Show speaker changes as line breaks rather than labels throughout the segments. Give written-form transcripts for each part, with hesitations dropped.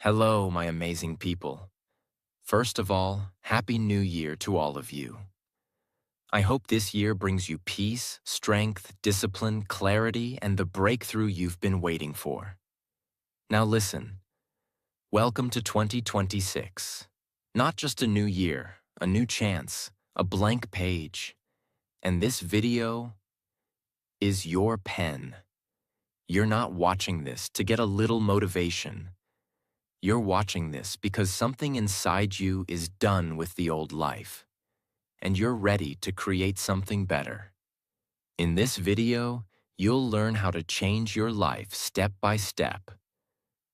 Hello, my amazing people. First of all, Happy New Year to all of you. I hope this year brings you peace, strength, discipline, clarity, and the breakthrough you've been waiting for. Now listen, welcome to 2026. Not just a new year, a new chance, a blank page. And this video is your pen. You're not watching this to get a little motivation. You're watching this because something inside you is done with the old life, and you're ready to create something better. In this video, you'll learn how to change your life step by step,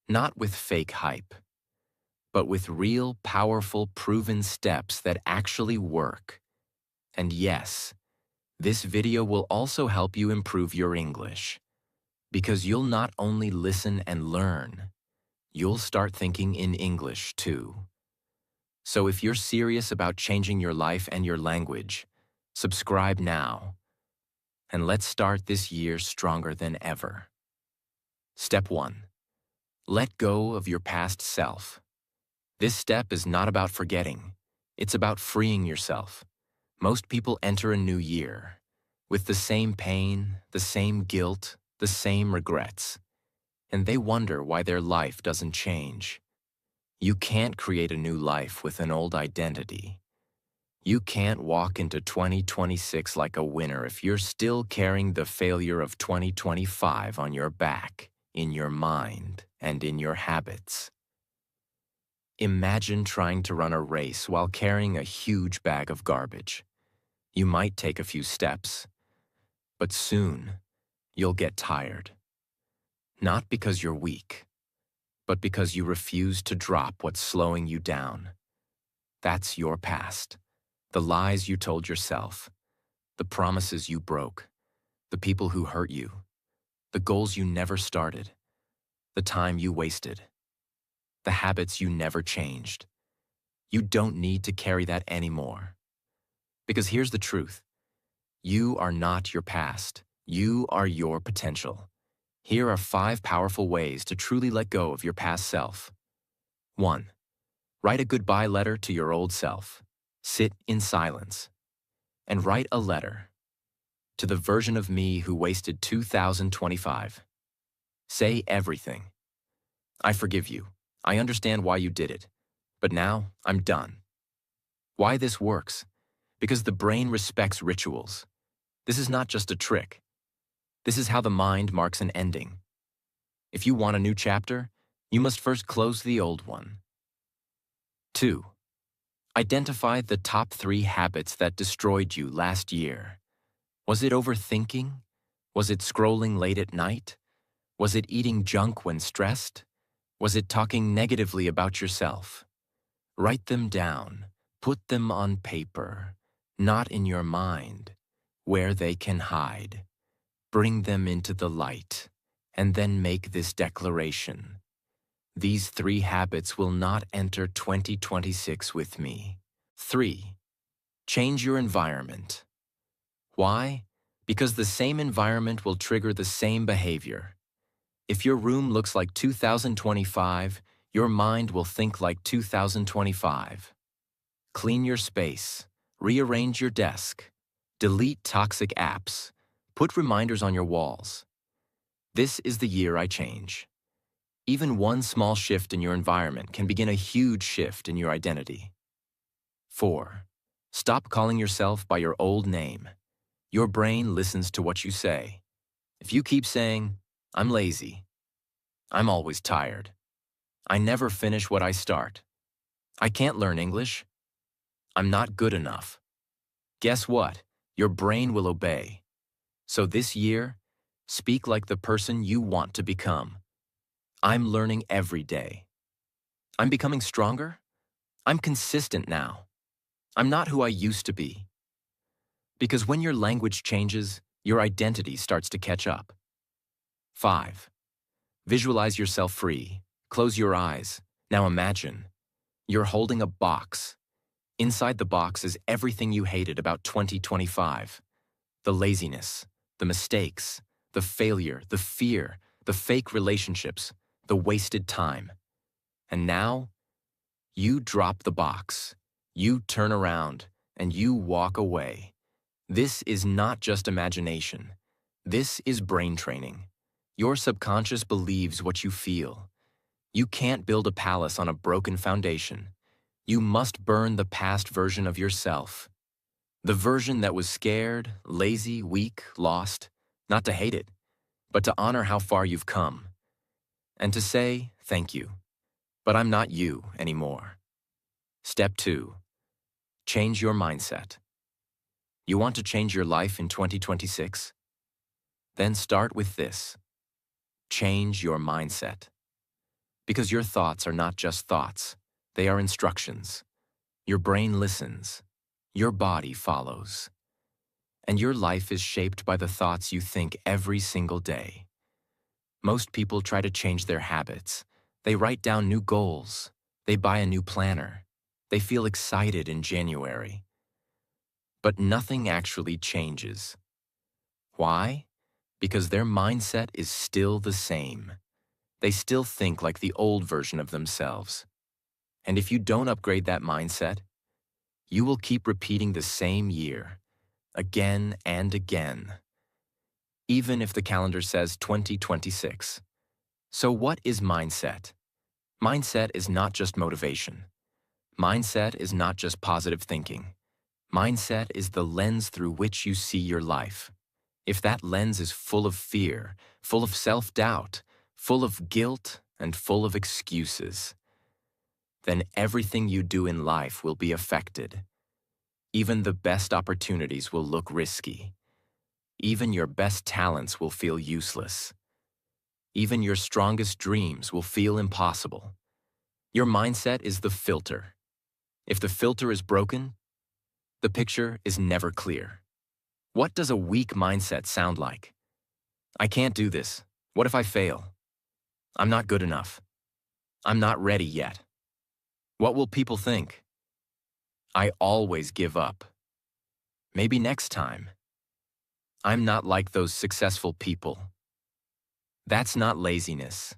not with fake hype, but with real, powerful, proven steps that actually work. And yes, this video will also help you improve your English, because you'll not only listen and learn, you'll start thinking in English too. So if you're serious about changing your life and your language, subscribe now. And let's start this year stronger than ever. Step 1. Let go of your past self. This step is not about forgetting. It's about freeing yourself. Most people enter a new year with the same pain, the same guilt, the same regrets, and they wonder why their life doesn't change. You can't create a new life with an old identity. You can't walk into 2026 like a winner if you're still carrying the failure of 2025 on your back, in your mind, and in your habits. Imagine trying to run a race while carrying a huge bag of garbage. You might take a few steps, but soon you'll get tired. Not because you're weak, but because you refuse to drop what's slowing you down. That's your past. The lies you told yourself, the promises you broke, the people who hurt you, the goals you never started, the time you wasted, the habits you never changed. You don't need to carry that anymore. Because here's the truth. You are not your past. You are your potential. Here are 5 powerful ways to truly let go of your past self. 1. Write a goodbye letter to your old self. Sit in silence and write a letter to the version of me who wasted 2025. Say everything. I forgive you. I understand why you did it, but now I'm done. Why this works? Because the brain respects rituals. This is not just a trick. This is how the mind marks an ending. If you want a new chapter, you must first close the old one. 2. Identify the top 3 habits that destroyed you last year. Was it overthinking? Was it scrolling late at night? Was it eating junk when stressed? Was it talking negatively about yourself? Write them down. Put them on paper, not in your mind, where they can hide. Bring them into the light, and then make this declaration. These 3 habits will not enter 2026 with me. 3. Change your environment. Why? Because the same environment will trigger the same behavior. If your room looks like 2025, your mind will think like 2025. Clean your space. Rearrange your desk. Delete toxic apps. Put reminders on your walls. This is the year I change. Even one small shift in your environment can begin a huge shift in your identity. 4. Stop calling yourself by your old name. Your brain listens to what you say. If you keep saying, I'm lazy, I'm always tired, I never finish what I start, I can't learn English, I'm not good enough, guess what? Your brain will obey. So this year, speak like the person you want to become. I'm learning every day. I'm becoming stronger. I'm consistent now. I'm not who I used to be. Because when your language changes, your identity starts to catch up. 5. Visualize yourself free. Close your eyes. Now imagine you're holding a box. Inside the box is everything you hated about 2025. The laziness, the mistakes, the failure, the fear, the fake relationships, the wasted time. And now, you drop the box, you turn around, and you walk away. This is not just imagination. This is brain training. Your subconscious believes what you feel. You can't build a palace on a broken foundation. You must burn the past version of yourself. The version that was scared, lazy, weak, lost. Not to hate it, but to honor how far you've come. And to say, thank you, but I'm not you anymore. Step 2. Change your mindset. You want to change your life in 2026? Then start with this. Change your mindset. Because your thoughts are not just thoughts, they are instructions. Your brain listens. Your body follows. And your life is shaped by the thoughts you think every single day. Most people try to change their habits. They write down new goals. They buy a new planner. They feel excited in January. But nothing actually changes. Why? Because their mindset is still the same. They still think like the old version of themselves. And if you don't upgrade that mindset, you will keep repeating the same year, again and again, even if the calendar says 2026. So what is mindset? Mindset is not just motivation. Mindset is not just positive thinking. Mindset is the lens through which you see your life. If that lens is full of fear, full of self-doubt, full of guilt, and full of excuses, then everything you do in life will be affected. Even the best opportunities will look risky. Even your best talents will feel useless. Even your strongest dreams will feel impossible. Your mindset is the filter. If the filter is broken, the picture is never clear. What does a weak mindset sound like? I can't do this. What if I fail? I'm not good enough. I'm not ready yet. What will people think? I always give up. Maybe next time. I'm not like those successful people. That's not laziness.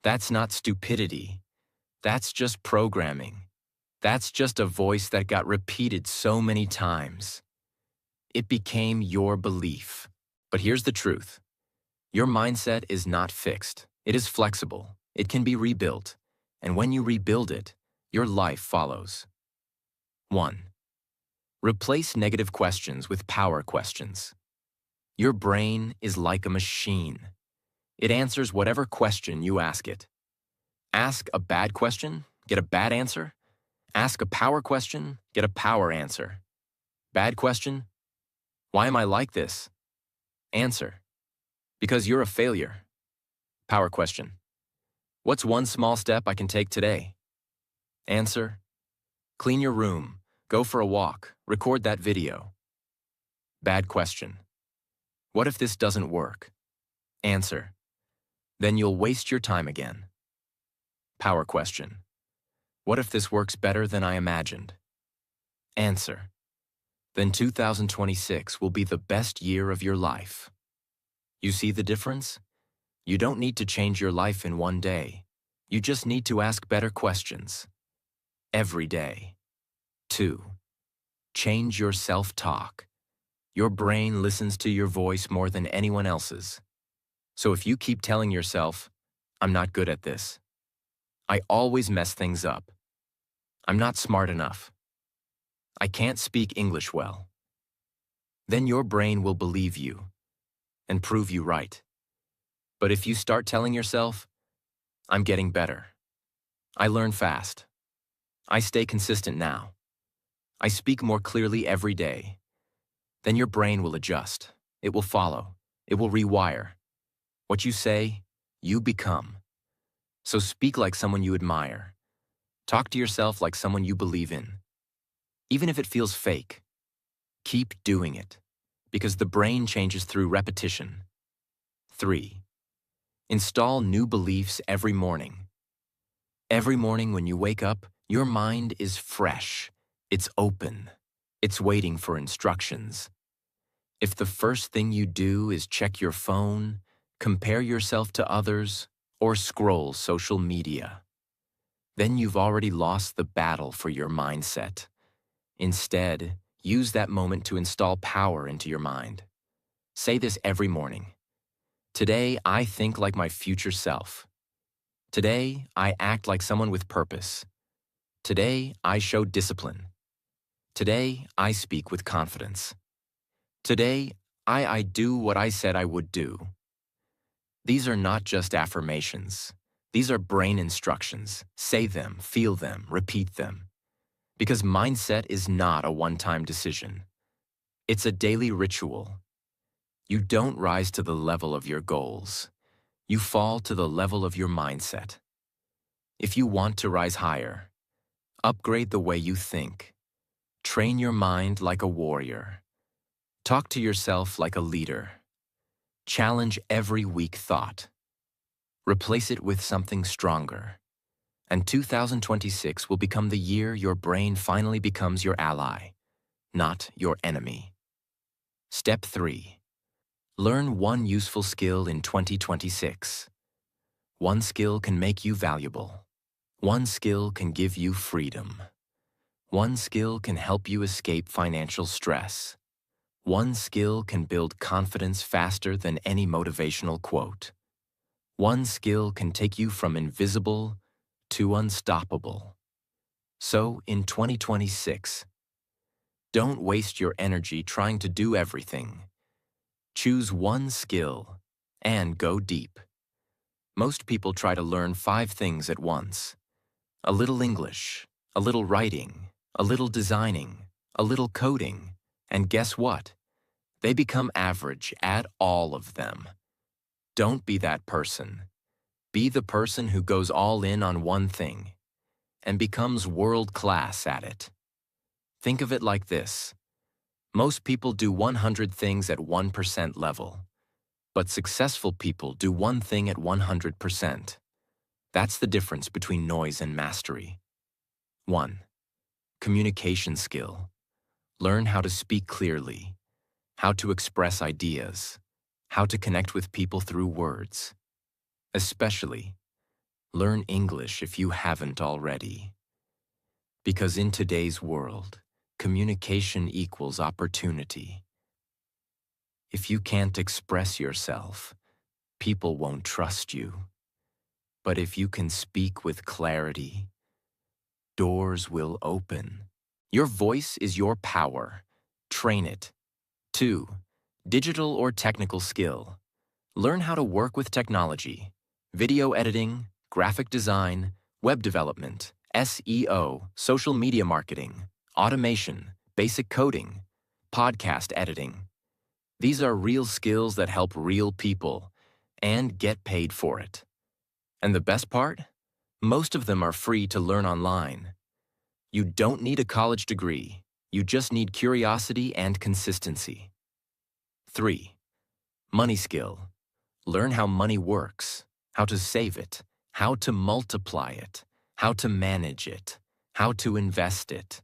That's not stupidity. That's just programming. That's just a voice that got repeated so many times. It became your belief. But here's the truth. Your mindset is not fixed. It is flexible. It can be rebuilt. And when you rebuild it, your life follows. 1. Replace negative questions with power questions. Your brain is like a machine. It answers whatever question you ask it. Ask a bad question, get a bad answer. Ask a power question, get a power answer. Bad question? Why am I like this? Answer. Because you're a failure. Power question. What's one small step I can take today? Answer. Clean your room, go for a walk, record that video. Bad question. What if this doesn't work? Answer. Then you'll waste your time again. Power question. What if this works better than I imagined? Answer. Then 2026 will be the best year of your life. You see the difference? You don't need to change your life in one day. You just need to ask better questions. Every day. 2. Change your self-talk. Your brain listens to your voice more than anyone else's. So if you keep telling yourself, I'm not good at this. I always mess things up. I'm not smart enough. I can't speak English well. Then your brain will believe you and prove you right. But if you start telling yourself, I'm getting better. I learn fast. I stay consistent now. I speak more clearly every day. Then your brain will adjust. It will follow. It will rewire. What you say, you become. So speak like someone you admire. Talk to yourself like someone you believe in. Even if it feels fake, keep doing it, because the brain changes through repetition. 3. Install new beliefs every morning. Every morning when you wake up, your mind is fresh. It's open. It's waiting for instructions. If the first thing you do is check your phone, compare yourself to others, or scroll social media, then you've already lost the battle for your mindset. Instead, use that moment to install power into your mind. Say this every morning. Today, I think like my future self. Today, I act like someone with purpose. Today, I show discipline. Today, I speak with confidence. Today, I do what I said I would do. These are not just affirmations. These are brain instructions. Say them, feel them, repeat them. Because mindset is not a one-time decision. It's a daily ritual. You don't rise to the level of your goals. You fall to the level of your mindset. If you want to rise higher, upgrade the way you think. Train your mind like a warrior. Talk to yourself like a leader. Challenge every weak thought. Replace it with something stronger. And 2026 will become the year your brain finally becomes your ally, not your enemy. Step 3. Learn one useful skill in 2026. One skill can make you valuable. One skill can give you freedom. One skill can help you escape financial stress. One skill can build confidence faster than any motivational quote. One skill can take you from invisible to unstoppable. So, in 2026, don't waste your energy trying to do everything. Choose one skill and go deep. Most people try to learn 5 things at once. A little English, a little writing, a little designing, a little coding, and guess what? They become average at all of them. Don't be that person. Be the person who goes all in on one thing and becomes world-class at it. Think of it like this. Most people do 100 things at 1% level, but successful people do one thing at 100%. That's the difference between noise and mastery. 1. Communication skill. Learn how to speak clearly, how to express ideas, how to connect with people through words. Especially, learn English if you haven't already. Because in today's world, communication equals opportunity. If you can't express yourself, people won't trust you. But if you can speak with clarity, doors will open. Your voice is your power. Train it. 2. Digital or technical skill. Learn how to work with technology. Video editing, graphic design, web development, SEO, social media marketing, automation, basic coding, podcast editing. These are real skills that help real people and get paid for it. And the best part? Most of them are free to learn online. You don't need a college degree. You just need curiosity and consistency. 3. Money skill. Learn how money works, how to save it, how to multiply it, how to manage it, how to invest it.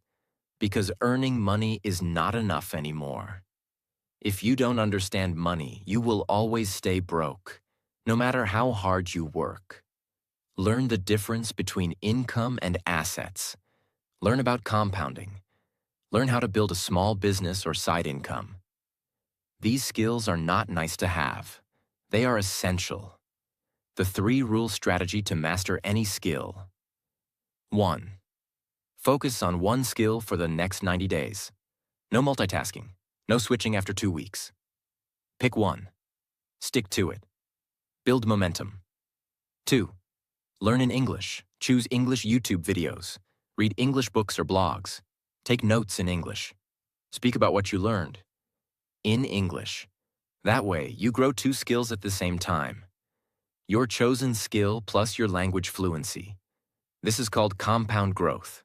Because earning money is not enough anymore. If you don't understand money, you will always stay broke, no matter how hard you work. Learn the difference between income and assets. Learn about compounding. Learn how to build a small business or side income. These skills are not nice to have. They are essential. The 3-rule strategy to master any skill. 1. Focus on one skill for the next 90 days. No multitasking. No switching after 2 weeks. Pick one. Stick to it. Build momentum. 2. Learn in English. Choose English YouTube videos. Read English books or blogs. Take notes in English. Speak about what you learned. In English. That way, you grow 2 skills at the same time. Your chosen skill plus your language fluency. This is called compound growth.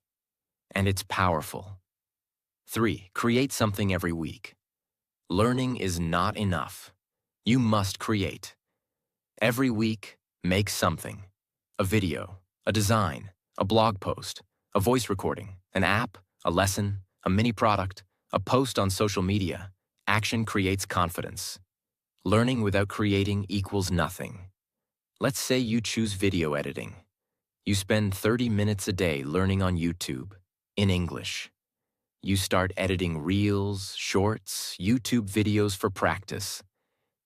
And it's powerful. 3. Create something every week. Learning is not enough. You must create. Every week, make something. A video, a design, a blog post, a voice recording, an app, a lesson, a mini product, a post on social media. Action creates confidence. Learning without creating equals nothing. Let's say you choose video editing. You spend 30 minutes a day learning on YouTube in English. You start editing reels, shorts, YouTube videos for practice.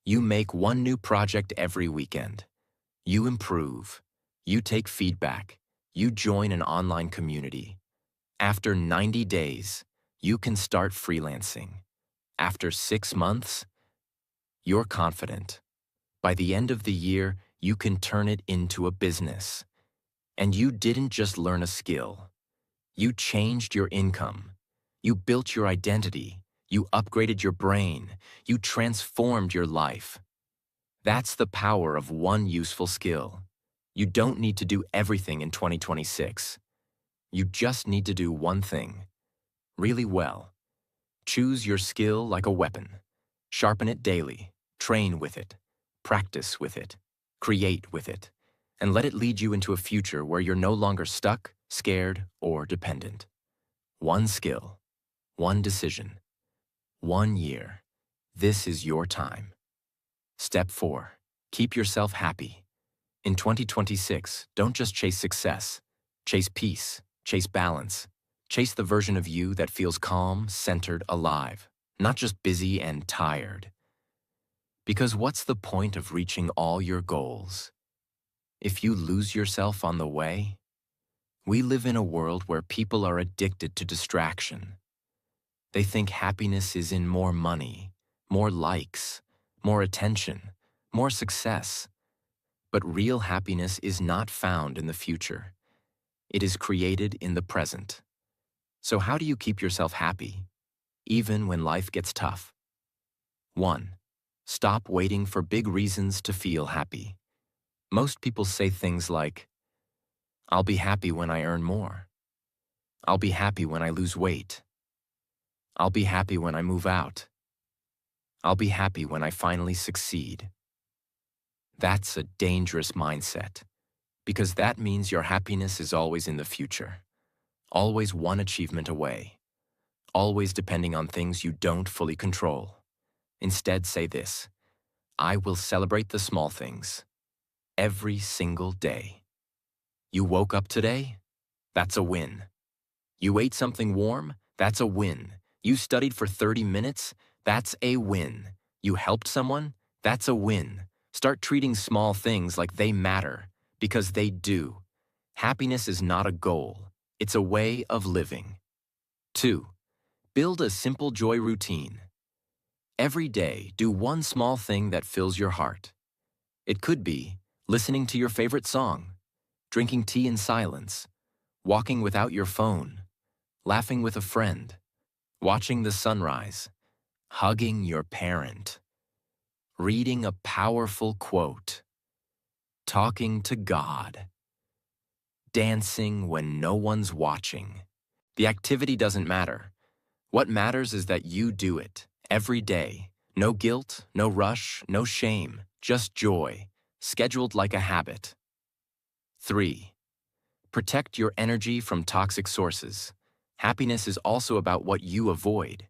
You make one new project every weekend. You improve. You take feedback. You join an online community. After 90 days, you can start freelancing. After 6 months, you're confident. By the end of the year, you can turn it into a business. And you didn't just learn a skill. You changed your income. You built your identity. You upgraded your brain. You transformed your life. That's the power of one useful skill. You don't need to do everything in 2026. You just need to do one thing really well. Choose your skill like a weapon. Sharpen it daily. Train with it. Practice with it. Create with it. And let it lead you into a future where you're no longer stuck, scared, or dependent. One skill. One decision. 1 year. This is your time. Step 4. Keep yourself happy. In 2026, don't just chase success. Chase peace. Chase balance. Chase the version of you that feels calm, centered, alive, not just busy and tired. Because what's the point of reaching all your goals if you lose yourself on the way? We live in a world where people are addicted to distraction. They think happiness is in more money, more likes, more attention, more success. But real happiness is not found in the future. It is created in the present. So how do you keep yourself happy, even when life gets tough? 1. Stop waiting for big reasons to feel happy. Most people say things like, I'll be happy when I earn more. I'll be happy when I lose weight. I'll be happy when I move out. I'll be happy when I finally succeed. That's a dangerous mindset, because that means your happiness is always in the future, always one achievement away, always depending on things you don't fully control. Instead, say this: I will celebrate the small things every single day. You woke up today? That's a win. You ate something warm? That's a win. You studied for 30 minutes? That's a win. You helped someone? That's a win. Start treating small things like they matter, because they do. Happiness is not a goal. It's a way of living. 2. Build a simple joy routine. Every day, do one small thing that fills your heart. It could be listening to your favorite song, drinking tea in silence, walking without your phone, laughing with a friend, watching the sunrise, hugging your parent, reading a powerful quote, talking to God, dancing when no one's watching. The activity doesn't matter. What matters is that you do it every day. No guilt, no rush, no shame, just joy, scheduled like a habit. 3. Protect your energy from toxic sources. Happiness is also about what you avoid.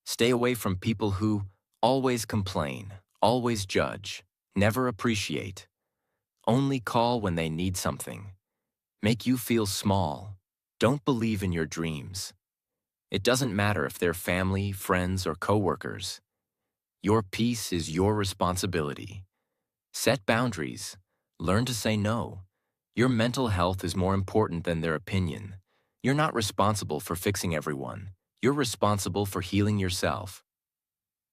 Stay away from people who always complain, always judge, never appreciate, only call when they need something, make you feel small, don't believe in your dreams. It doesn't matter if they're family, friends, or coworkers. Your peace is your responsibility. Set boundaries. Learn to say no. Your mental health is more important than their opinion. You're not responsible for fixing everyone. You're responsible for healing yourself.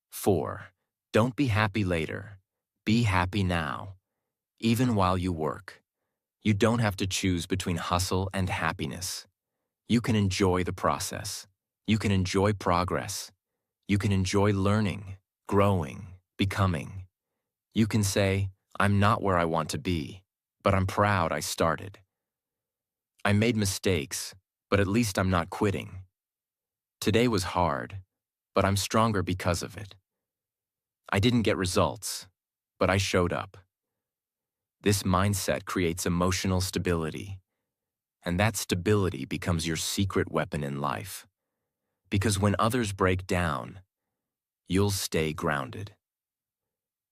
4. Don't be happy later. Be happy now. Even while you work. You don't have to choose between hustle and happiness. You can enjoy the process. You can enjoy progress. You can enjoy learning, growing, becoming. You can say, I'm not where I want to be, but I'm proud I started. I made mistakes, but at least I'm not quitting. Today was hard, but I'm stronger because of it. I didn't get results, but I showed up. This mindset creates emotional stability, and that stability becomes your secret weapon in life. Because when others break down, you'll stay grounded.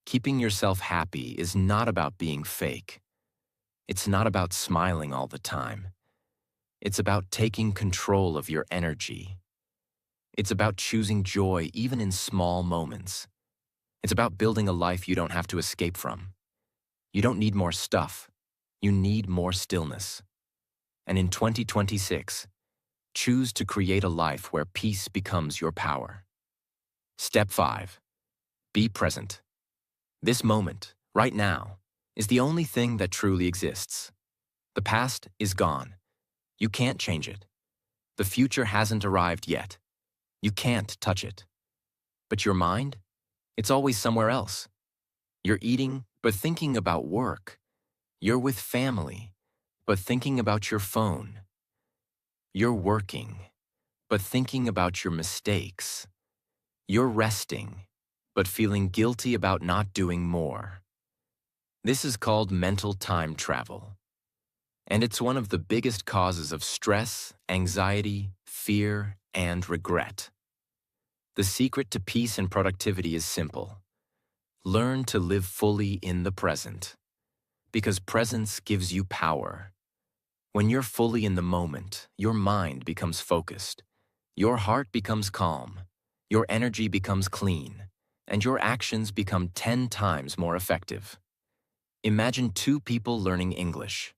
Keeping yourself happy is not about being fake. It's not about smiling all the time. It's about taking control of your energy. It's about choosing joy even in small moments. It's about building a life you don't have to escape from. You don't need more stuff. You need more stillness. And in 2026, choose to create a life where peace becomes your power. Step 5. Be present. This moment, right now, is the only thing that truly exists. The past is gone. You can't change it. The future hasn't arrived yet. You can't touch it. But your mind? It's always somewhere else. You're eating, but thinking about work. You're with family, but thinking about your phone. You're working, but thinking about your mistakes. You're resting, but feeling guilty about not doing more. This is called mental time travel. And it's one of the biggest causes of stress, anxiety, fear, and regret. The secret to peace and productivity is simple. Learn to live fully in the present. Because presence gives you power. When you're fully in the moment, your mind becomes focused. Your heart becomes calm. Your energy becomes clean. And your actions become 10 times more effective. Imagine two people learning English.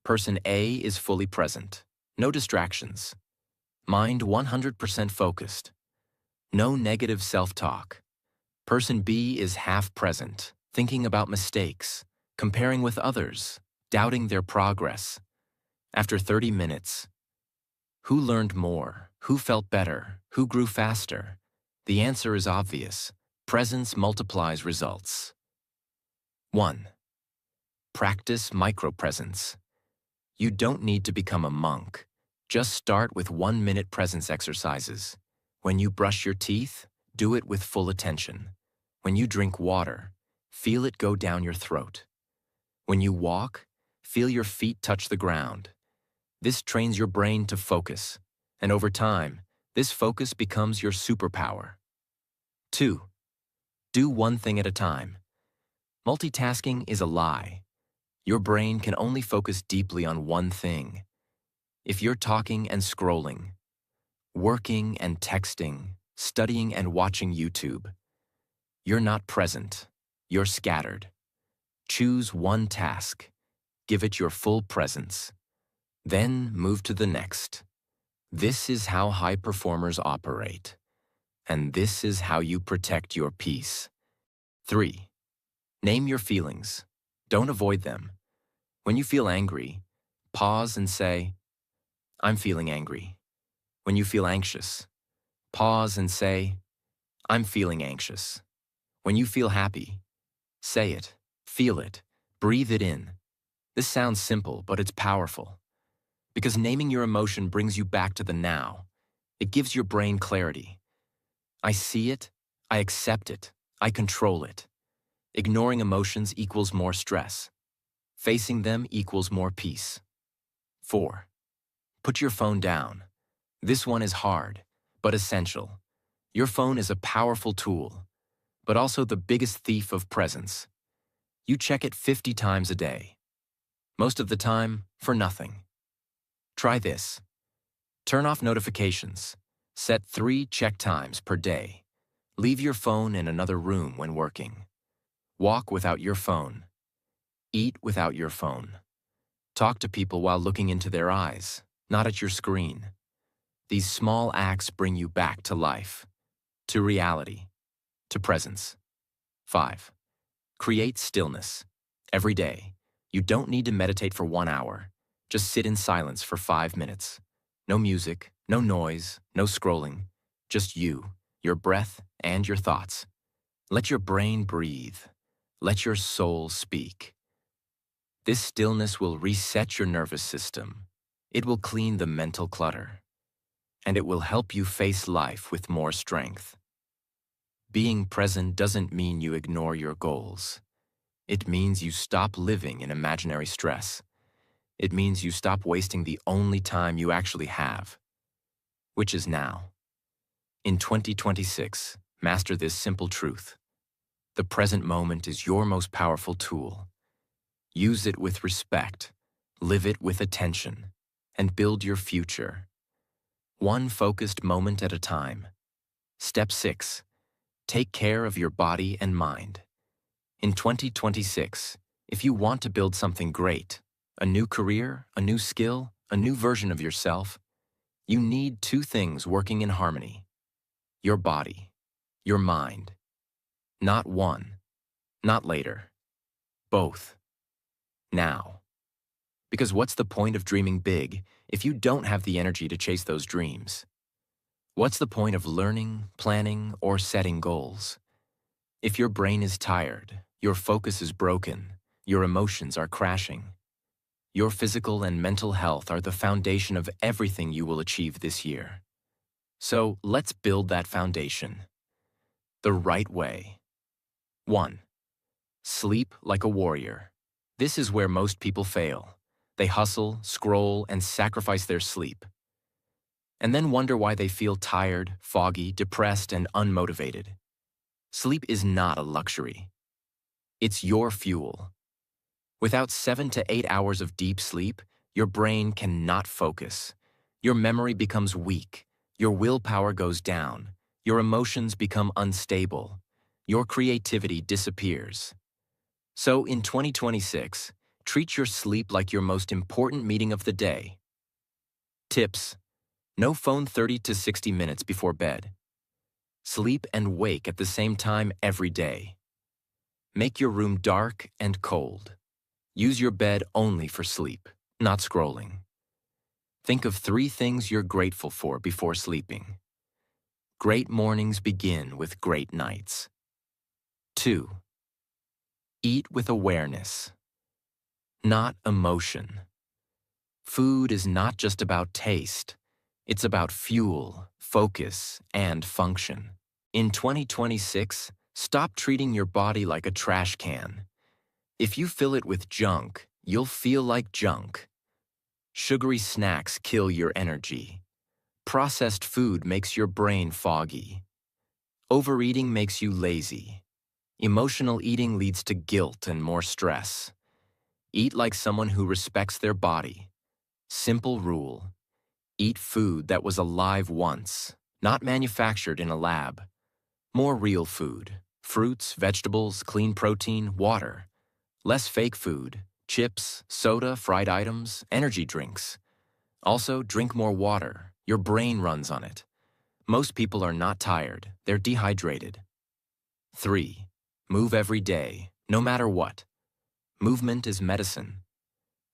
Person A is fully present. No distractions. Mind 100% focused. No negative self-talk. Person B is half present, thinking about mistakes, comparing with others, doubting their progress. After 30 minutes, who learned more? Who felt better? Who grew faster? The answer is obvious. Presence multiplies results. 1. Practice micropresence. You don't need to become a monk. Just start with 1-minute presence exercises. When you brush your teeth, do it with full attention. When you drink water, feel it go down your throat. When you walk, feel your feet touch the ground. This trains your brain to focus, and over time, this focus becomes your superpower. 2. Do one thing at a time. Multitasking is a lie. Your brain can only focus deeply on one thing. If you're talking and scrolling, working and texting, studying and watching YouTube, you're not present. You're scattered. Choose one task. Give it your full presence. Then move to the next. This is how high performers operate. And this is how you protect your peace. 3. Name your feelings. Don't avoid them. When you feel angry, pause and say, I'm feeling angry. When you feel anxious, pause and say, I'm feeling anxious. When you feel happy, say it, feel it, breathe it in. This sounds simple, but it's powerful. Because naming your emotion brings you back to the now. It gives your brain clarity. I see it, I accept it, I control it. Ignoring emotions equals more stress. Facing them equals more peace. 4. Put your phone down. This one is hard, but essential. Your phone is a powerful tool, but also the biggest thief of presence. You check it 50 times a day. Most of the time, for nothing. Try this. Turn off notifications. Set 3 check times per day. Leave your phone in another room when working. Walk without your phone. Eat without your phone. Talk to people while looking into their eyes, not at your screen. These small acts bring you back to life, to reality, to presence. 5. Create stillness. Every day. You don't need to meditate for 1 hour. Just sit in silence for 5 minutes. No music, no noise, no scrolling. Just you, your breath, and your thoughts. Let your brain breathe. Let your soul speak. This stillness will reset your nervous system. It will clean the mental clutter. And it will help you face life with more strength. Being present doesn't mean you ignore your goals. It means you stop living in imaginary stress. It means you stop wasting the only time you actually have, which is now. In 2026, master this simple truth. The present moment is your most powerful tool. Use it with respect, live it with attention, and build your future. One focused moment at a time. Step 6. Take care of your body and mind. In 2026, if you want to build something great, a new career, a new skill, a new version of yourself, you need two things working in harmony. Your body, your mind. Not one, not later. Both. Now. Because what's the point of dreaming big if you don't have the energy to chase those dreams? What's the point of learning, planning, or setting goals? If your brain is tired, your focus is broken, your emotions are crashing. Your physical and mental health are the foundation of everything you will achieve this year. So let's build that foundation. The right way. 1. Sleep like a warrior. This is where most people fail. They hustle, scroll, and sacrifice their sleep. And then wonder why they feel tired, foggy, depressed, and unmotivated. Sleep is not a luxury. It's your fuel. Without 7 to 8 hours of deep sleep, your brain cannot focus. Your memory becomes weak. Your willpower goes down. Your emotions become unstable. Your creativity disappears. So in 2026, treat your sleep like your most important meeting of the day. Tips: no phone 30 to 60 minutes before bed. Sleep and wake at the same time every day. Make your room dark and cold. Use your bed only for sleep, not scrolling. Think of 3 things you're grateful for before sleeping. Great mornings begin with great nights. 2. Eat with awareness, not emotion. Food is not just about taste. It's about fuel, focus, and function. In 2026, stop treating your body like a trash can. If you fill it with junk, you'll feel like junk. Sugary snacks kill your energy. Processed food makes your brain foggy. Overeating makes you lazy. Emotional eating leads to guilt and more stress. Eat like someone who respects their body. Simple rule: eat food that was alive once, not manufactured in a lab. More real food: fruits, vegetables, clean protein, water. Less fake food: chips, soda, fried items, energy drinks. Also, drink more water. Your brain runs on it. Most people are not tired, they're dehydrated. 3. Move every day, no matter what. Movement is medicine.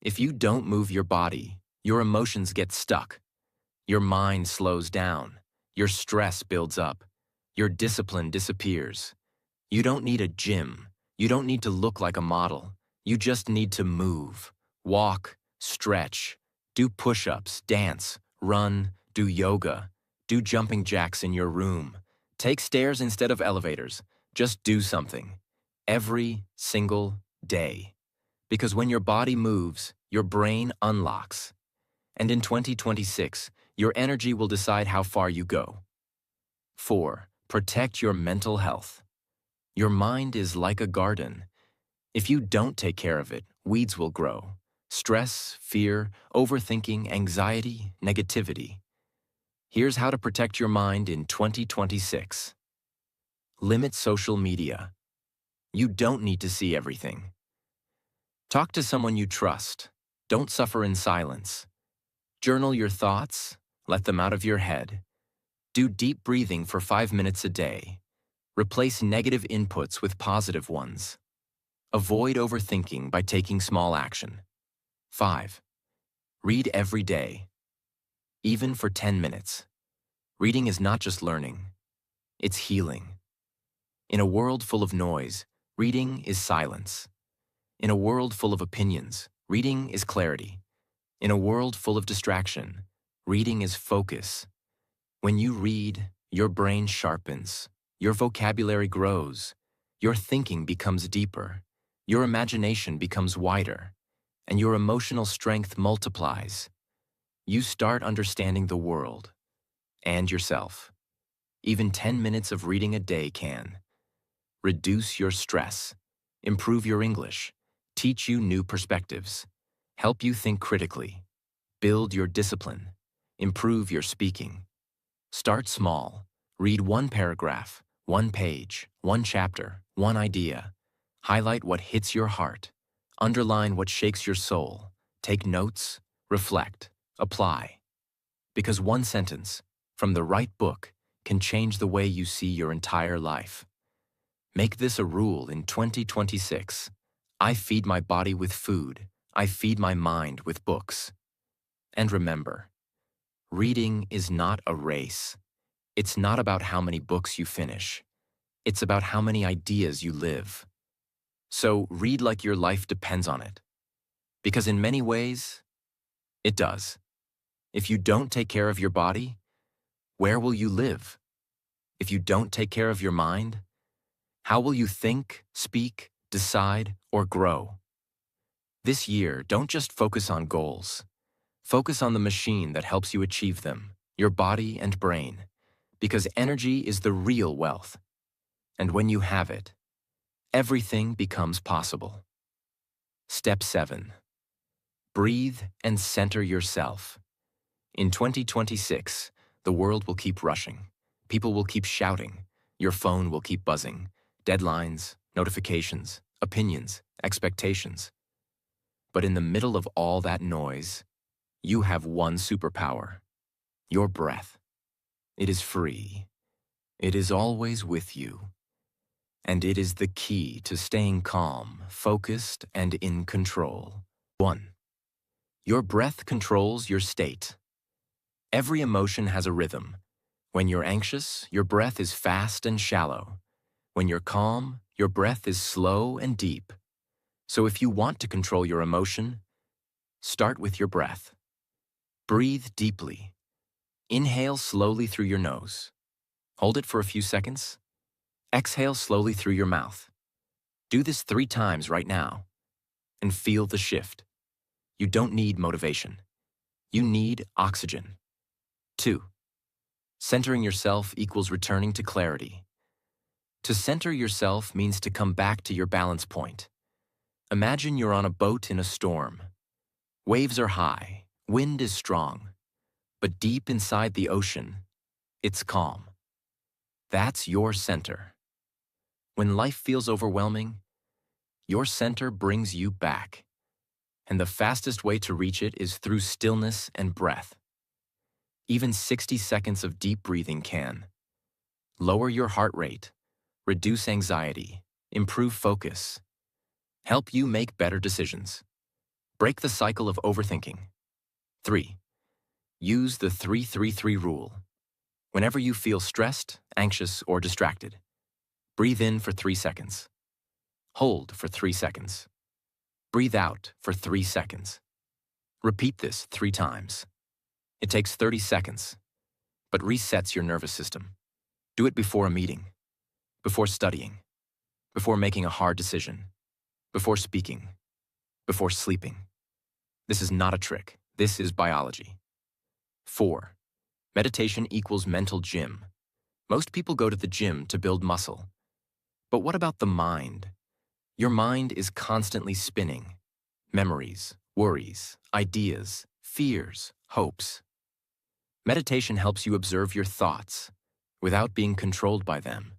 If you don't move your body, your emotions get stuck. Your mind slows down. Your stress builds up. Your discipline disappears. You don't need a gym. You don't need to look like a model. You just need to move. Walk, stretch, do push-ups, dance, run, do yoga, do jumping jacks in your room. Take stairs instead of elevators. Just do something. Every single day. Because when your body moves, your brain unlocks. And in 2026, your energy will decide how far you go. 4. Protect your mental health. Your mind is like a garden. If you don't take care of it, weeds will grow. Stress, fear, overthinking, anxiety, negativity. Here's how to protect your mind in 2026. Limit social media. You don't need to see everything. Talk to someone you trust. Don't suffer in silence. Journal your thoughts. Let them out of your head. Do deep breathing for 5 minutes a day. Replace negative inputs with positive ones. Avoid overthinking by taking small action. 5. Read every day, even for 10 minutes. Reading is not just learning, it's healing. In a world full of noise, reading is silence. In a world full of opinions, reading is clarity. In a world full of distraction, reading is focus. When you read, your brain sharpens, your vocabulary grows, your thinking becomes deeper, your imagination becomes wider, and your emotional strength multiplies. You start understanding the world and yourself. Even 10 minutes of reading a day can reduce your stress, improve your English, teach you new perspectives, help you think critically, build your discipline, improve your speaking. Start small. Read one paragraph, one page, one chapter, one idea. Highlight what hits your heart. Underline what shakes your soul. Take notes, reflect, apply. Because one sentence, from the right book, can change the way you see your entire life. Make this a rule in 2026. I feed my body with food. I feed my mind with books. And remember, reading is not a race. It's not about how many books you finish. It's about how many ideas you live. So read like your life depends on it. Because in many ways, it does. If you don't take care of your body, where will you live? If you don't take care of your mind, how will you think, speak, decide, or grow? This year, don't just focus on goals. Focus on the machine that helps you achieve them, your body and brain. Because energy is the real wealth. And when you have it, everything becomes possible. Step 7. Breathe and center yourself. In 2026, the world will keep rushing. People will keep shouting. Your phone will keep buzzing. Deadlines, notifications, opinions, expectations. But in the middle of all that noise, you have one superpower: your breath. It is free. It is always with you. And it is the key to staying calm, focused, and in control. 1. Your breath controls your state. Every emotion has a rhythm. When you're anxious, your breath is fast and shallow. When you're calm, your breath is slow and deep. So if you want to control your emotion, start with your breath. Breathe deeply. Inhale slowly through your nose. Hold it for a few seconds. Exhale slowly through your mouth. Do this 3 times right now, and feel the shift. You don't need motivation. You need oxygen. 2. Centering yourself equals returning to clarity. To center yourself means to come back to your balance point. Imagine you're on a boat in a storm. Waves are high, wind is strong, but deep inside the ocean, it's calm. That's your center. When life feels overwhelming, your center brings you back. And the fastest way to reach it is through stillness and breath. Even 60 seconds of deep breathing can lower your heart rate, reduce anxiety, improve focus, help you make better decisions. Break the cycle of overthinking. 3. Use the 3-3-3 rule. Whenever you feel stressed, anxious, or distracted, breathe in for 3 seconds. Hold for 3 seconds. Breathe out for 3 seconds. Repeat this 3 times. It takes 30 seconds, but resets your nervous system. Do it before a meeting, before studying, before making a hard decision, before speaking, before sleeping. This is not a trick. This is biology. 4. Meditation equals mental gym. Most people go to the gym to build muscle. But what about the mind? Your mind is constantly spinning. Memories, worries, ideas, fears, hopes. Meditation helps you observe your thoughts without being controlled by them.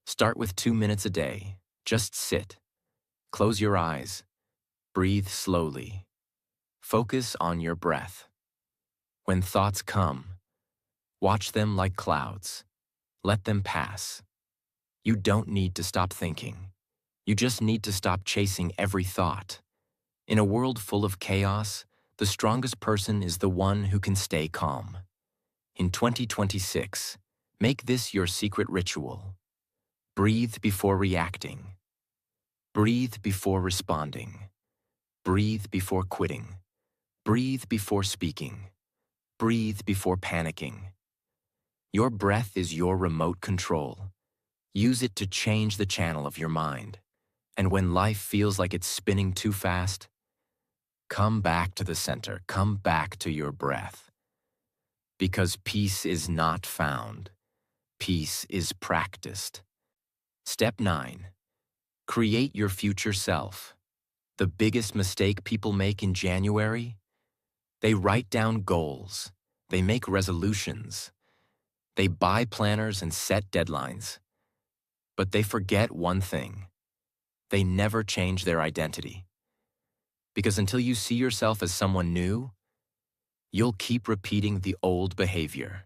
Start with 2 minutes a day. Just sit. Close your eyes. Breathe slowly. Focus on your breath. When thoughts come, watch them like clouds. Let them pass. You don't need to stop thinking. You just need to stop chasing every thought. In a world full of chaos, the strongest person is the one who can stay calm. In 2026, make this your secret ritual. Breathe before reacting. Breathe before responding. Breathe before quitting. Breathe before speaking. Breathe before panicking. Your breath is your remote control. Use it to change the channel of your mind. And when life feels like it's spinning too fast, come back to the center. Come back to your breath. Because peace is not found. Peace is practiced. Step 9. Create your future self. The biggest mistake people make in January? They write down goals. They make resolutions. They buy planners and set deadlines. But they forget one thing. They never change their identity. Because until you see yourself as someone new, you'll keep repeating the old behavior.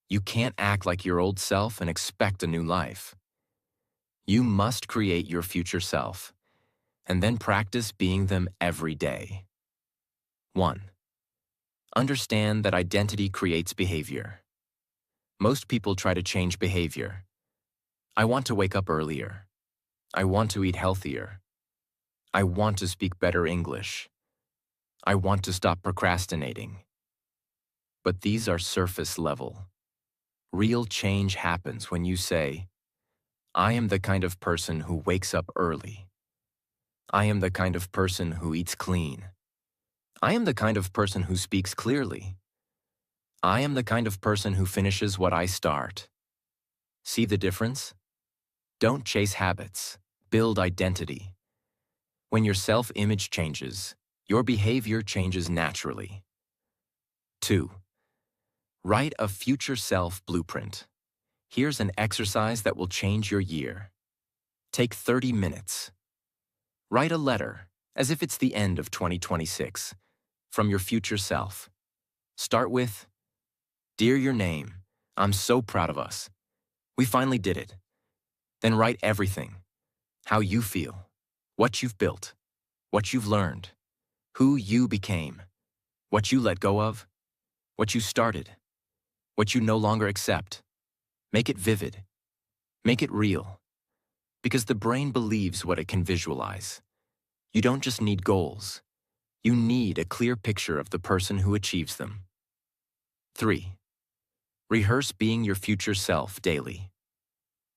You can't act like your old self and expect a new life. You must create your future self, and then practice being them every day. 1. Understand that identity creates behavior. Most people try to change behavior. I want to wake up earlier. I want to eat healthier. I want to speak better English. I want to stop procrastinating. But these are surface level. Real change happens when you say, I am the kind of person who wakes up early. I am the kind of person who eats clean. I am the kind of person who speaks clearly. I am the kind of person who finishes what I start. See the difference? Don't chase habits. Build identity. When your self-image changes, your behavior changes naturally. 2. Write a future self blueprint. Here's an exercise that will change your year. Take 30 minutes. Write a letter, as if it's the end of 2026, from your future self. Start with, Dear your name, I'm so proud of us. We finally did it. Then write everything. How you feel, what you've built, what you've learned, who you became, what you let go of, what you started, what you no longer accept. Make it vivid. Make it real. Because the brain believes what it can visualize. You don't just need goals. You need a clear picture of the person who achieves them. 3. Rehearse being your future self daily.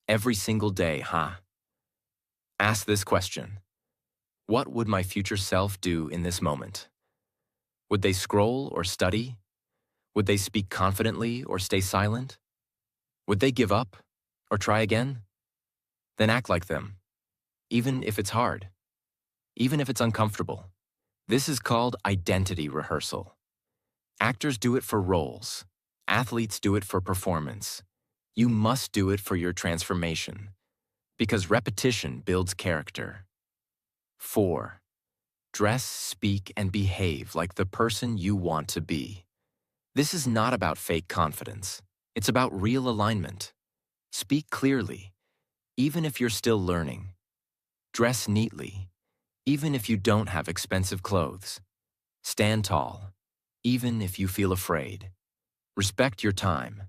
Every single day, Ask this question. What would my future self do in this moment? Would they scroll or study? Would they speak confidently or stay silent? Would they give up or try again? Then act like them, even if it's hard, even if it's uncomfortable. This is called identity rehearsal. Actors do it for roles. Athletes do it for performance. You must do it for your transformation, because repetition builds character. 4. Dress, speak, and behave like the person you want to be. This is not about fake confidence. It's about real alignment. Speak clearly, even if you're still learning. Dress neatly, even if you don't have expensive clothes. Stand tall, even if you feel afraid. Respect your time,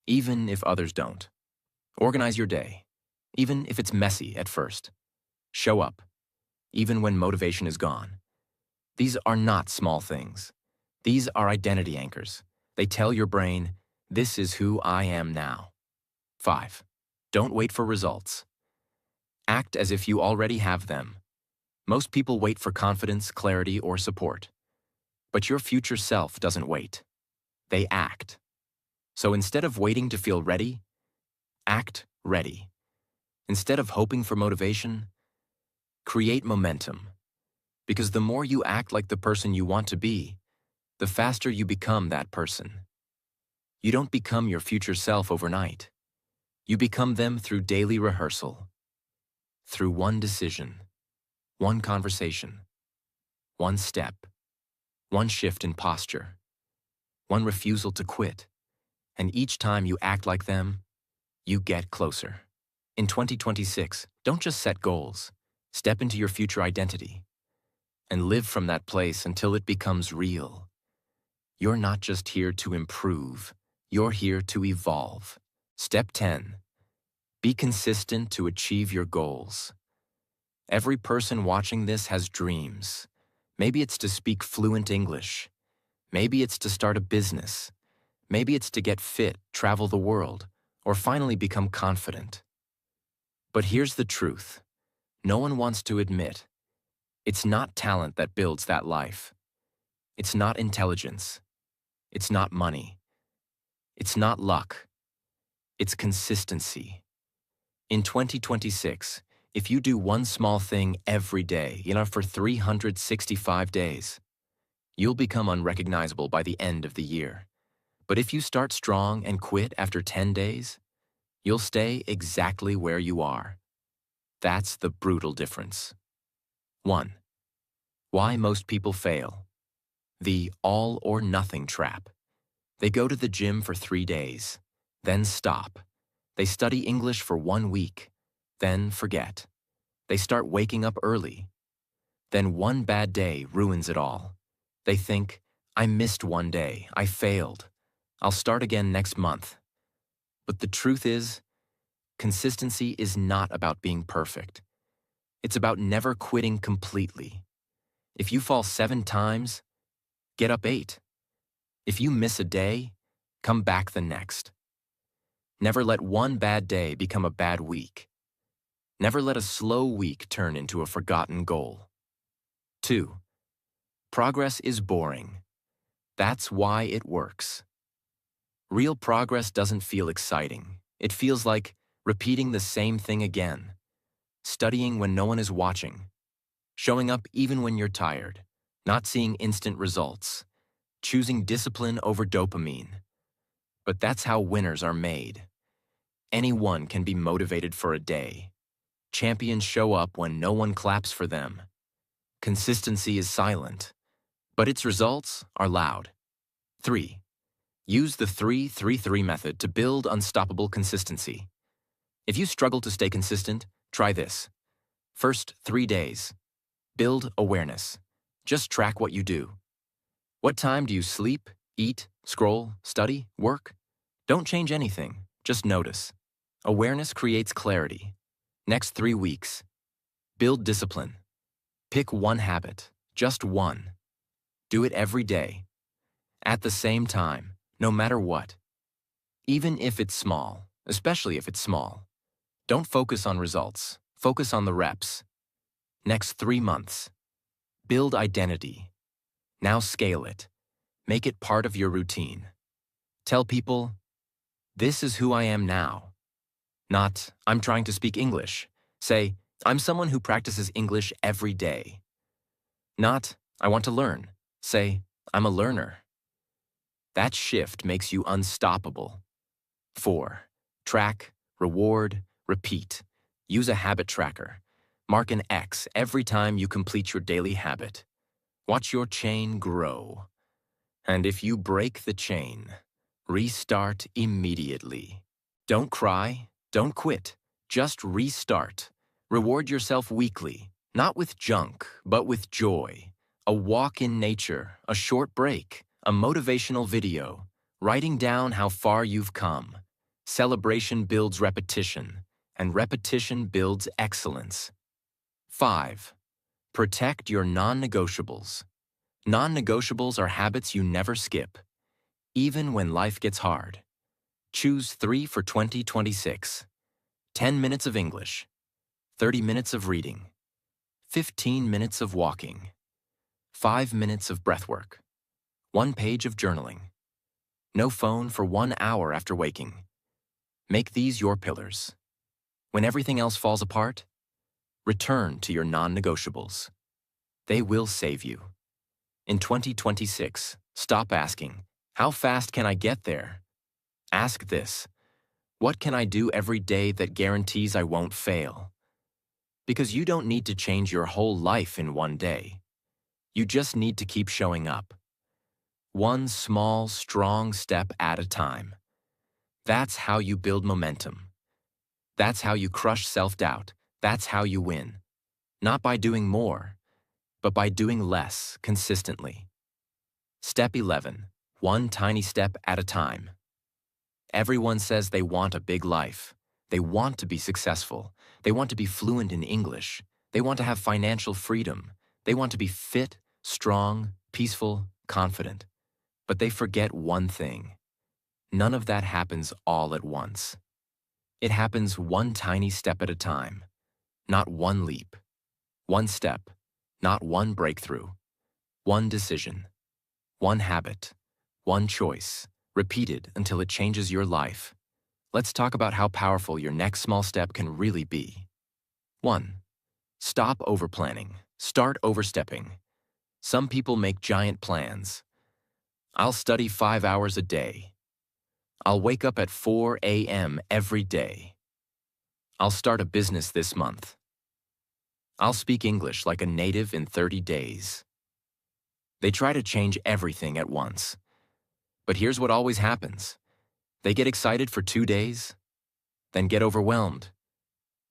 even if others don't. Organize your day, even if it's messy at first. Show up, even when motivation is gone. These are not small things. These are identity anchors. They tell your brain, this is who I am now. 5. Don't wait for results. Act as if you already have them. Most people wait for confidence, clarity, or support. But your future self doesn't wait. They act. So instead of waiting to feel ready, act ready. Instead of hoping for motivation, create momentum. Because the more you act like the person you want to be, the faster you become that person. You don't become your future self overnight. You become them through daily rehearsal. Through one decision, one conversation, one step, one shift in posture, one refusal to quit. And each time you act like them, you get closer. In 2026, don't just set goals. Step into your future identity and live from that place until it becomes real. You're not just here to improve. You're here to evolve. Step 10. Be consistent to achieve your goals. Every person watching this has dreams. Maybe it's to speak fluent English. Maybe it's to start a business. Maybe it's to get fit, travel the world, or finally become confident. But here's the truth. No one wants to admit. It's not talent that builds that life. It's not intelligence. It's not money. It's not luck. It's consistency. In 2026, If you do one small thing every day, for 365 days, you'll become unrecognizable by the end of the year. But if you start strong and quit after 10 days, you'll stay exactly where you are. That's the brutal difference. 1. Why most people fail. The all or nothing trap. They go to the gym for 3 days, then stop. They study English for 1 week, then forget. They start waking up early. Then one bad day ruins it all. They think, I missed 1 day, I failed. I'll start again next month. But the truth is, consistency is not about being perfect. It's about never quitting completely. If you fall 7 times, get up 8. If you miss a day, come back the next. Never let one bad day become a bad week. Never let a slow week turn into a forgotten goal. 2. Progress is boring. That's why it works. Real progress doesn't feel exciting. It feels like repeating the same thing again, studying when no one is watching, showing up even when you're tired, not seeing instant results, choosing discipline over dopamine. But that's how winners are made. Anyone can be motivated for a day. Champions show up when no one claps for them. Consistency is silent, but its results are loud. 3. Use the 3-3-3 method to build unstoppable consistency. If you struggle to stay consistent, try this. First 3 days. Build awareness. Just track what you do. What time do you sleep, eat, scroll, study, work? Don't change anything, just notice. Awareness creates clarity. Next 3 weeks. Build discipline. Pick one habit, just one. Do it every day. At the same time, no matter what. Even if it's small, especially if it's small. Don't focus on results, focus on the reps. Next 3 months. Build identity. Now scale it. Make it part of your routine. Tell people, this is who I am now. Not, I'm trying to speak English. Say, I'm someone who practices English every day. Not, I want to learn. Say, I'm a learner. That shift makes you unstoppable. 4. Track, reward, repeat. Use a habit tracker. Mark an X every time you complete your daily habit. Watch your chain grow. And if you break the chain, restart immediately. Don't cry, don't quit, just restart. Reward yourself weekly, not with junk, but with joy. A walk in nature, a short break, a motivational video, writing down how far you've come. Celebration builds repetition, and repetition builds excellence. 5. Protect your non-negotiables. Non-negotiables are habits you never skip, even when life gets hard. Choose 3 for 2026. 10 minutes of English, 30 minutes of reading, 15 minutes of walking, 5 minutes of breathwork, 1 page of journaling. No phone for 1 hour after waking. Make these your pillars. When everything else falls apart, return to your non-negotiables. They will save you. In 2026, stop asking, how fast can I get there? Ask this, what can I do every day that guarantees I won't fail? Because you don't need to change your whole life in 1 day. You just need to keep showing up. 1 small, strong step at a time. That's how you build momentum. That's how you crush self-doubt. That's how you win. Not by doing more, but by doing less consistently. Step 11. 1 tiny step at a time. Everyone says they want a big life. They want to be successful. They want to be fluent in English. They want to have financial freedom. They want to be fit, strong, peaceful, confident. But they forget one thing. None of that happens all at once. It happens 1 tiny step at a time, not 1 leap. 1 step, not 1 breakthrough. 1 decision, 1 habit, 1 choice, repeated until it changes your life. Let's talk about how powerful your next small step can really be. 1. Stop overplanning. Start overstepping. Some people make giant plans. I'll study 5 hours a day. I'll wake up at 4 a.m. every day. I'll start a business this month. I'll speak English like a native in 30 days. They try to change everything at once. But here's what always happens. They get excited for 2 days, then get overwhelmed,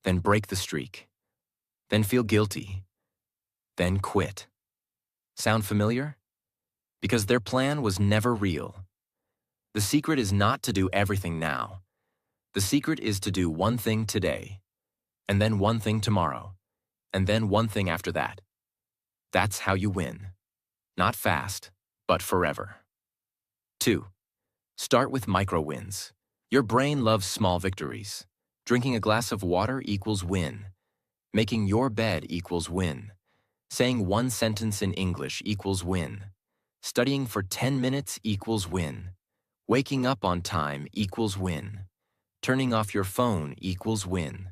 then break the streak, then feel guilty, then quit. Sound familiar? Because their plan was never real. The secret is not to do everything now. The secret is to do one thing today, and then one thing tomorrow, and then one thing after that. That's how you win. Not fast, but forever. 2. Start with micro wins. Your brain loves small victories. Drinking a glass of water equals win. Making your bed equals win. Saying one sentence in English equals win. Studying for 10 minutes equals win. Waking up on time equals win. Turning off your phone equals win.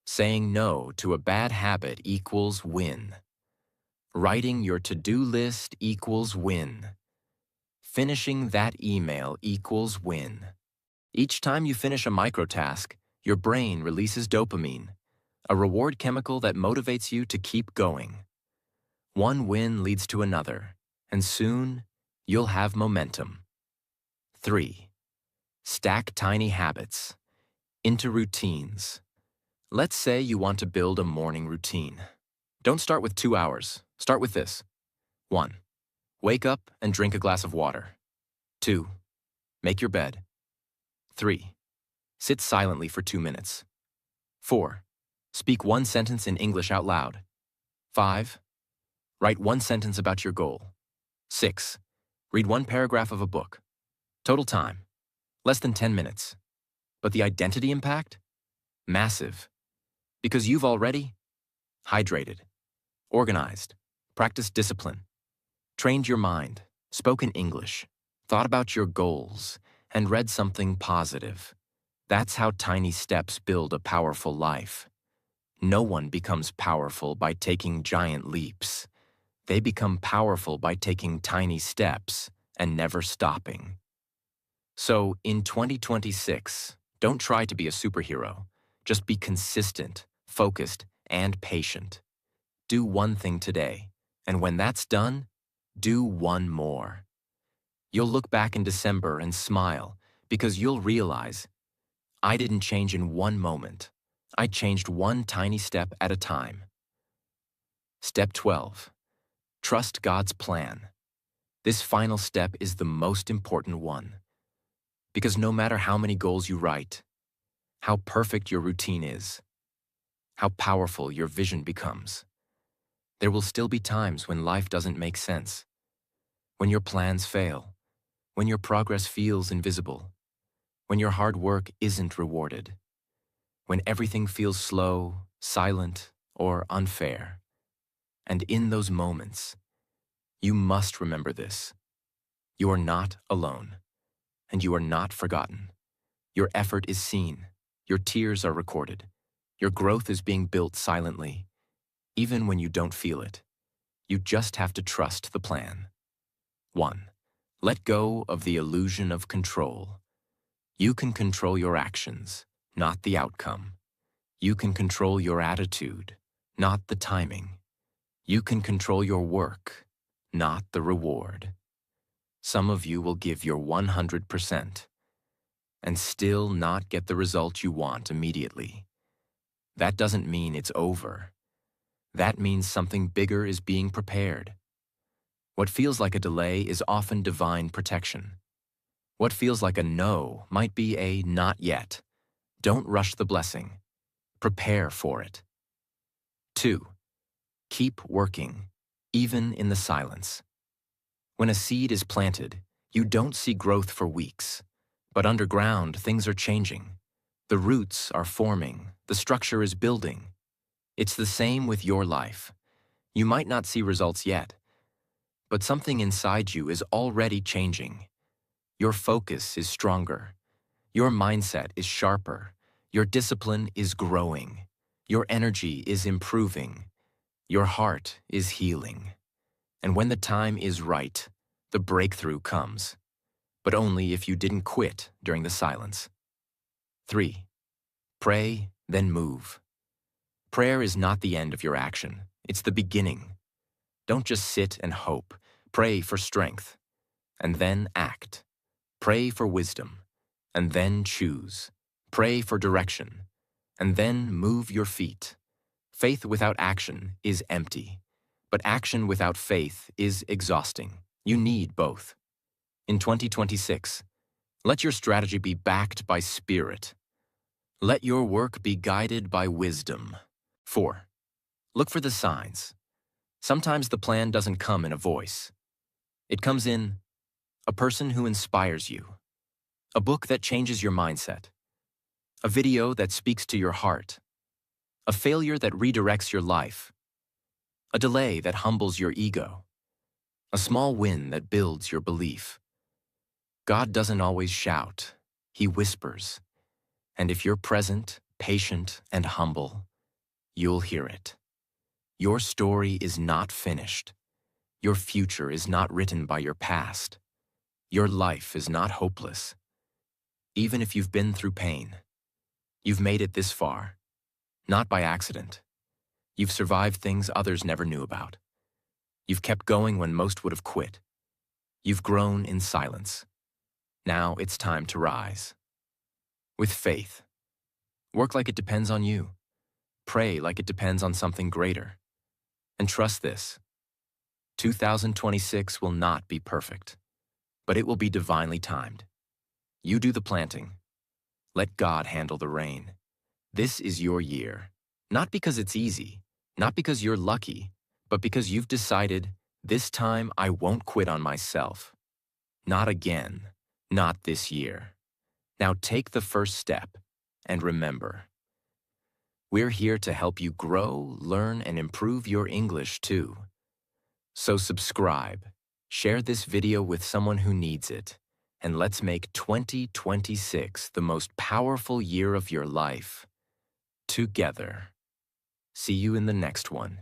Saying no to a bad habit equals win. Writing your to-do list equals win. Finishing that email equals win. Each time you finish a microtask, your brain releases dopamine, a reward chemical that motivates you to keep going. One win leads to another, and soon you'll have momentum. 3. Stack tiny habits into routines. Let's say you want to build a morning routine. Don't start with 2 hours. Start with this. 1. Wake up and drink a glass of water. 2. Make your bed. 3. Sit silently for 2 minutes. 4. Speak one sentence in English out loud. 5. Write one sentence about your goal. 6. Read one paragraph of a book. Total time, less than 10 minutes. But the identity impact? Massive. Because you've already hydrated, organized, practiced discipline, trained your mind, spoken English, thought about your goals, and read something positive. That's how tiny steps build a powerful life. No one becomes powerful by taking giant leaps. They become powerful by taking tiny steps and never stopping. So, in 2026, don't try to be a superhero. Just be consistent, focused, and patient. Do one thing today, and when that's done, do one more. You'll look back in December and smile because you'll realize, I didn't change in one moment. I changed one tiny step at a time. Step 12. Trust God's plan. This final step is the most important one. Because no matter how many goals you write, how perfect your routine is, how powerful your vision becomes, there will still be times when life doesn't make sense, when your plans fail, when your progress feels invisible, when your hard work isn't rewarded, when everything feels slow, silent, or unfair. And in those moments, you must remember this. You are not alone, and you are not forgotten. Your effort is seen, your tears are recorded, your growth is being built silently, even when you don't feel it. You just have to trust the plan. 1. Let go of the illusion of control. You can control your actions, not the outcome. You can control your attitude, not the timing. You can control your work, not the reward. Some of you will give your 100% and still not get the result you want immediately. That doesn't mean it's over. That means something bigger is being prepared. What feels like a delay is often divine protection. What feels like a no might be a not yet. Don't rush the blessing. Prepare for it. 2. Keep working, even in the silence. When a seed is planted, you don't see growth for weeks. But underground, things are changing. The roots are forming. The structure is building. It's the same with your life. You might not see results yet, but something inside you is already changing. Your focus is stronger. Your mindset is sharper. Your discipline is growing. Your energy is improving. Your heart is healing. And when the time is right, the breakthrough comes. But only if you didn't quit during the silence. 3. Pray, then move. Prayer is not the end of your action. It's the beginning. Don't just sit and hope. Pray for strength, and then act. Pray for wisdom, and then choose. Pray for direction, and then move your feet. Faith without action is empty, but action without faith is exhausting. You need both. In 2026, let your strategy be backed by spirit. Let your work be guided by wisdom. 4. Look for the signs. Sometimes the plan doesn't come in a voice. It comes in a person who inspires you, a book that changes your mindset, a video that speaks to your heart, a failure that redirects your life, a delay that humbles your ego, a small win that builds your belief. God doesn't always shout, He whispers. And if you're present, patient, and humble, you'll hear it. Your story is not finished. Your future is not written by your past. Your life is not hopeless. Even if you've been through pain, you've made it this far, not by accident. You've survived things others never knew about. You've kept going when most would have quit. You've grown in silence. Now it's time to rise. With faith. Work like it depends on you. Pray like it depends on something greater. And trust this. 2026 will not be perfect, but it will be divinely timed. You do the planting. Let God handle the rain. This is your year. Not because it's easy, not because you're lucky, but because you've decided, this time I won't quit on myself. Not again. Not this year. Now take the first step, and remember, we're here to help you grow, learn, and improve your English too. So subscribe, share this video with someone who needs it, and let's make 2026 the most powerful year of your life. Together. See you in the next one.